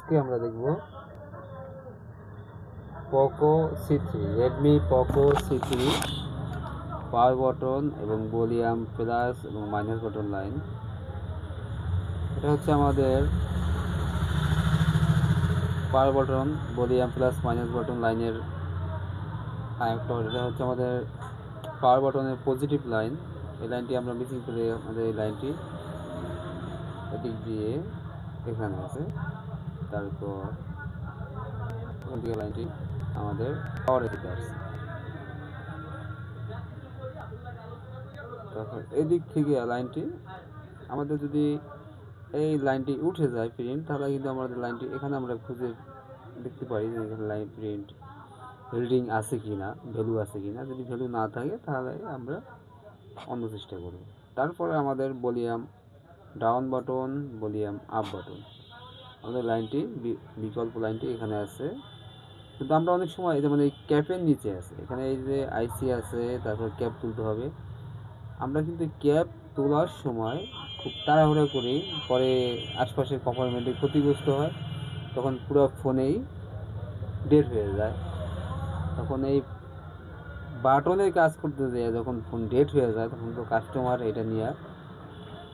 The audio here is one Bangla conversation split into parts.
আজকে আমরা দেখব Poco C3, Redmi Poco C3 power button এবং ভলিউম প্লাস এবং মাইনাস বাটন লাইন। এটা হচ্ছে আমাদের power button, volume plus minus button লাইনের কানেক্টর। এটা হচ্ছে আমাদের পাওয়ার বাটনের পজিটিভ লাইন। এই লাইনটি আমরা মিসিং করে আমাদের এই লাইনটি এদিক দিয়ে এখানে আছে। তারপর ওদিকে লাইনটি আমাদের পাওয়ার দিকে আসছে। তারপর এদিক থেকে লাইনটি আমাদের যদি এই লাইনটি উঠে যায় প্রিন্ট, তাহলে কিন্তু আমাদের লাইনটি এখানে আমরা খুঁজে দেখতে পারি যে এখানে লাইন প্রিন্ট রিডিং আছে কি না, ভ্যালু আছে কি না। যদি ভ্যালু না থাকে তাহলে আমরা অন্য চেষ্টা করব। তারপরে আমাদের volume down button, volume up button, আমাদের লাইনটি বিকল্প লাইনটি এখানে আছে। কিন্তু আমরা অনেক সময় যেমন এই ক্যাপের নিচে আছে, এখানে এই যে আইসি আছে, তারপর ক্যাপ তুলতে হবে। আমরা কিন্তু ক্যাপ তোলার সময় খুব তাড়াহুড়ো করি, পরে আশপাশের কম্পার্টমেন্টে ক্ষতিগ্রস্ত হয়, তখন পুরো ফোনেই ডেড হয়ে যায়। তখন এই বাটনের কাজ করতে যেয়ে যখন ফোন ডেড হয়ে যায়, তখন তো কাস্টমার এটা নিয়ে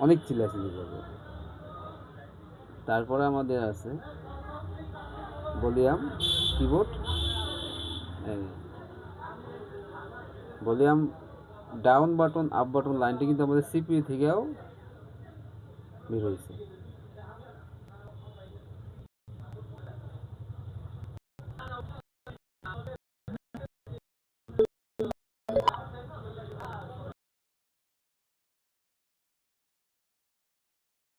অনেক চিল্লাচিল্লি করবে। তারপরে আমাদের আছে volume keyboard, volume down button up button লাইনটি কিন্তু আমাদের সিপিইউ থেকেও বের হয়েছে।